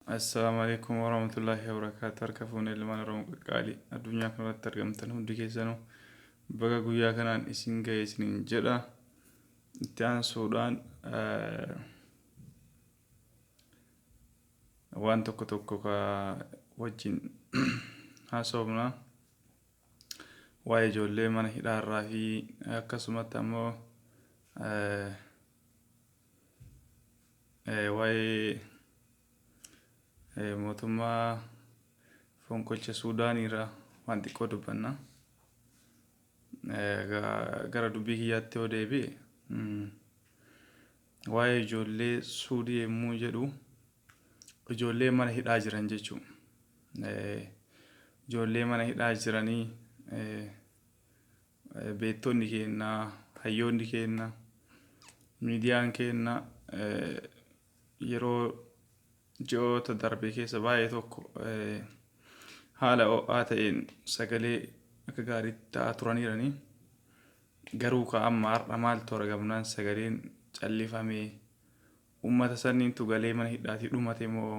السلام عليكم ورحمة الله وبركاته. أركفون اللي ما نرون قالي الدنيا كانت ترجم تنهم دكيسانو بقى قويا كان إسنجا إسنين جدا تان سودان وان توكو توكو كا وجين هاسوبنا واي جولي من هيدا الرافي كسمة تمو واي موتما fonkolcha suudaaniirra waan xiqqoo dubbanna gara dubbii kiyyaatti yoo deebi'e waa'ee ijoollee suudii yommuu jedhu ijoollee mana hidhaa jiran jechuun ijoollee mana hidhaa jiranii beektonni keenya hayyoonni keenya miidiyaan keenya yeroo ji'oota darbe keessa baay'ee tokko haala ho'aa ta'een sagalee akka gaariitti ta'aa turaniiranii garuu amma har'a maaltu argamnaan sagaleen callifamee uummata saniintu galee mana hidhaatii dhumate moo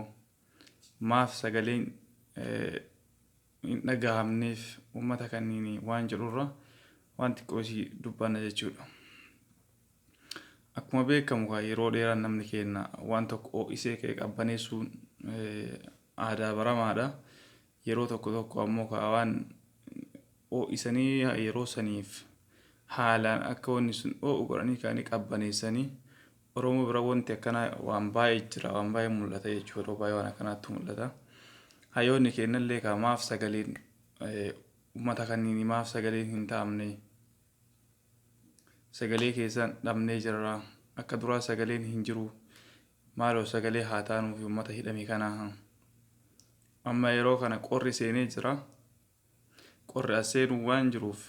maaf sagaleen hin dhagahamneef uummata kanniin waan jedhurra waan xiqqoosii dubbanna jechuudha. Akkuma beekamu yeroo dheeraa namni keenya waan tokko ho'isee qabbaneessuun aadaa baramaadha. Yeroo tokko ammoo waan ho'isanii yeroo saniif haalaan akka wanni sun ho'u godhanii kaanii qabbaneessanii Oromoo bira wanti akkanaa waan baay'ee jira, waan baay'ee mul'ata jechuudha. Baay'ee waan akkanaatti mul'ata. Hayyoonni keenyallee maaf sagaleen uummata kanniin maaf sagaleen hin taa'amne sagalee keessan dhabnee jirra akka duraa sagaleen hin jiru maaloo sagalee haa taanuuf uummata hidhame kanaa amma yeroo kana qorri seenee jira qorri aseenuu waan jiruuf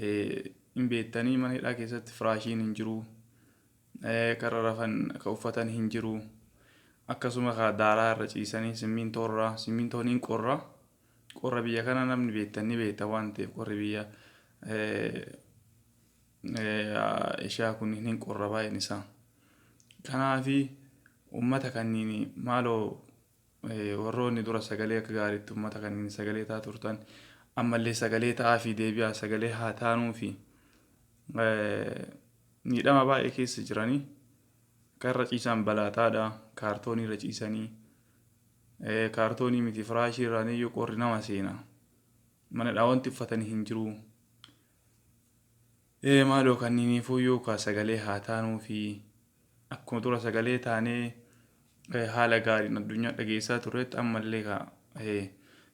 hin beektanii mana hidhaa keessatti firaashiin hin jiru karra rafan akka uffatan hin jiru akkasuma daaraa irra ciisanii simmintoon hin qorra biyya kana namni beektanii beekta waan ta'eef qorri biyya ishee kun hin qorra baay'een isaa kanaafi uummata kanniin maaloo warroonni dura sagalee akka gaariitti uummata kanniin sagalee ta'aa turtan ammallee sagalee ta'aa fi deebi'aa sagalee haa taanuu fi miidhama baay'ee keessa jiranii karra ciisan balaataadha kaartoonii irra ciisanii kaartoonii miti firaashii irraaniyyuu qorri nama seena mana dhaawwanti uffatanii hin jiru. Maaloo kanniiniifuyyuu sagalee haa taanuu fi akkuma dura sagalee taanee haala gaariin addunyaa dhageessaa turetti ammallee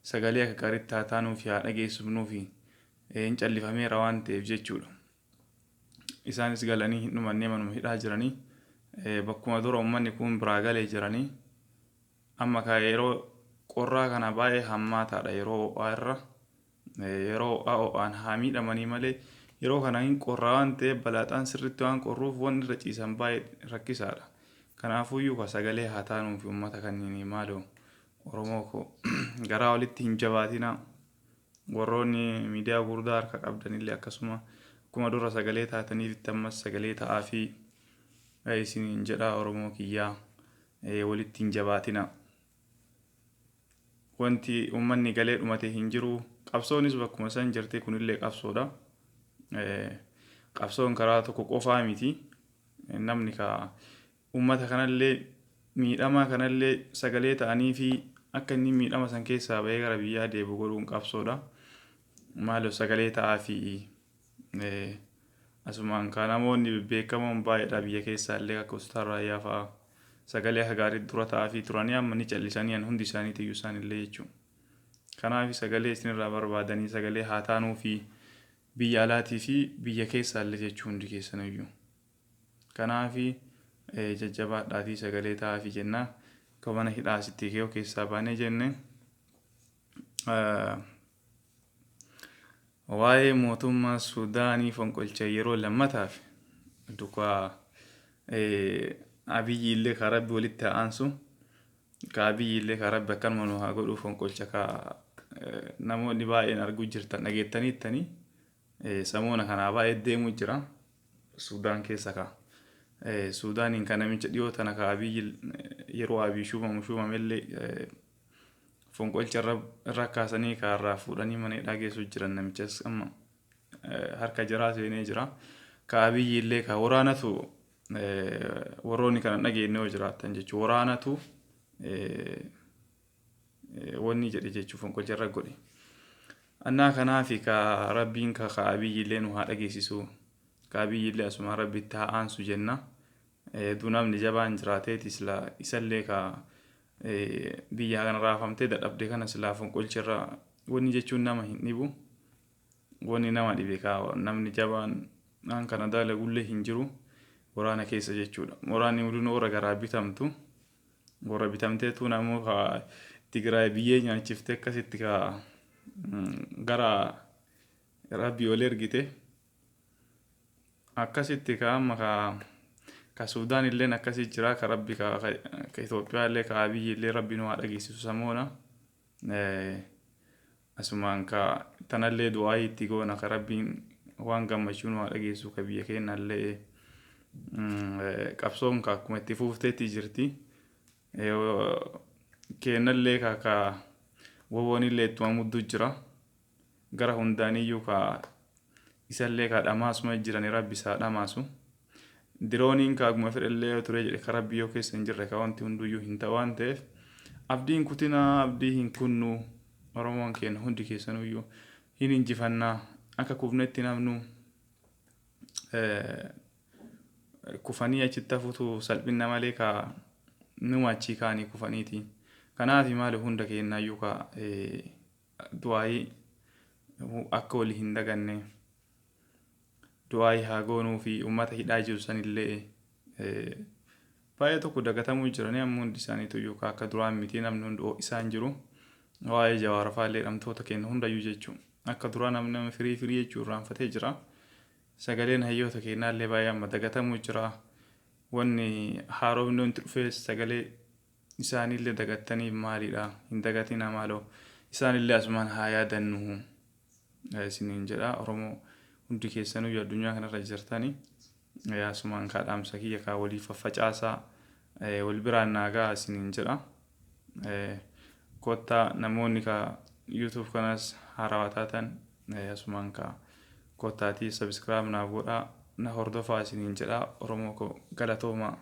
sagalee akka gaariitti haa taanuu fi haa dhageessifnuu fi hin callifameera waan ta'eef jechuudha. Isaanis galanii hin dhumannee manuma hidhaa jiranii bakkuma dura uummanni kun biraa galee jiranii amma yeroo qorraa kana baay'ee hammaataadha yeroo ho'aa irra yeroo ho'aan haa miidhamanii malee yeroo kana hin qorraa waan ta'eef balaaxaan sirriitti waan qorruuf wanni irra ciisan baay'ee rakkisaadha. Kanaafuyyuu sagalee haa taanuuf uummata kanniin maaloo Oromoo koo garaa walitti hin jabaatina warroonni miidiyaa gurguddaa harka qabdanillee akkasuma akkuma dura sagalee taataniif ammas sagalee ta'aa fi isiniin jedhaa Oromoo kiyyaa walitti hin jabaatina. Wanti uummanni galee dhumate hin jiru qabsoonis bakkuma san jirtee kunillee qabsoodha. Qabsoon karaa tokko qofaa miti namni uummata kanallee miidhamaa kanallee sagalee ta'anii fi akka inni miidhama san keessaa bahee gara biyyaa deebi'u godhuun qabsoodha. Maaloo sagalee ta'aa fi asumaan namoonni beekamoon baay'eedha biyya keessaallee akka Ustaar Raayyaa fa'aa sagalee akka gaariitti dura ta'aa fi turanii amma ni callisanii hundi isaaniitu iyyuu isaanillee jechuudha. Kanaaf sagalee isinirraa barbaadanii sagalee haa taanuu fi biyya alaatii fi biyya keessaallee jechuun hundi keessaniyyuu. Kanaaf jajjabaadhaatii sagalee ta'aa fi jennaa akka mana hidhaa asitti keessaa baanee jenne waa'ee mootummaa Suudaanii fonqolcha yeroo lammataaf duukaa Abiyyi illee karabbi walitti aansu Abiyyi illee karabbi akkanuma nu haa godhuu fonqolcha namoonni baay'een arguu jirtan dhageettaniittanii samoona kanaa baay'ee deemuu jira Suudaan keessa Suudaaniin kan namicha dhiyoo tana Abiyyi yeroo abii shuumamellee fonqolcha irra kaasanii kaarraa fuudhanii mana hidhaa geessu jiran namichas amma harka jaraa seenee jira. Ka Abiyyi illee ka waraanatu warroonni kana dhageenye yoo jiraatan jechuudha. Waraanatu wanni jedhe jechuudha fonqolcha irra godhe. Annaa kanaafi ka rabbiin ka Abiyyi illee nu haa dhageessisu. Ka Abiyyi illee asuma rabbitti haa aansu jenna. Namni jabaan jiraateeti isallee ka biyya kana raafamtee dadhabde kana silaa fonqolcha irra wanni jechuun nama hin dhibu. Wanni nama dhibe ka namni jabaan aan kana dalagullee hin jiru waraana keessa jechuudha. Waraanni hundinuu warra garaa bitamtu. Warra bitamteetu namoo ka Tigraay biyyee nyaachiftee akkasitti ka gara rabbii ol ergite. Akkasitti ka amma ka Suudaan illee akkasitti jira ka rabbi ka Itoophiyaa illee ka Abiyyi illee rabbi nu haa dhageessisu samoona. Asumaan ka tanallee du'aa itti goona ka rabbiin waan gammachuu nu haa dhageessisu ka biyya keenyallee qabsoon ka akkuma itti fuufteetti jirti. Keenyallee ka wowoonillee ittuma muddu jira. Gara hundaaniyyuu ka isallee ka dhamaasuma jirani rabbi isaa dhamaasu. Dirooniin ka akkuma fedhallee ture jedhe ka rabbi yoo keessa hin jirre ka wanti hunduyyuu hin ta'u waan ta'eef abdiin kutinaa abdii hin kunnu Oromoon keenya hundi keessanuyyuu hin injifannaa akka kufnetti namnu kufanii achitti hafuutu salphina malee ka numa achii kaanii kufaniiti. Kanaaf maali hunda keenyayyuu ka du'aayii akka walii hin daganne du'aayii haa goonuu fi uummata hidhaa jiru sanillee baay'ee tokko dagatamuu jiranii amma hundi isaaniituyyuu ka akka duraan miti namni hundi isaan jiru. Waa'ee Jawaar fa'aallee dhamtoota keenya hundayyuu jechuun akka duraa namni firii jechuun raanfatee jira. Sagaleen hayyoota keenyaallee baay'ee amma dagatamuu jira. Wanni haaromni wanti dhufee sagalee isaanillee dagattanii maalidha hin dagatina maaloo isaanillee asumaan haa yaadannu isiniin jedha. Oromoo hundi keessanuyyuu addunyaa kanarra jirtanii asumaan kaadhaamsa kiyya kaa walii faffacaasaa wal biraan naagaa isiniin jedha. Kottaa namoonni ka YouTube kanas haarawaa taatan asumaan ka kottaatii subscribe naaf godhaa na hordofaa isiniin jedha. Oromoo ko galatooma.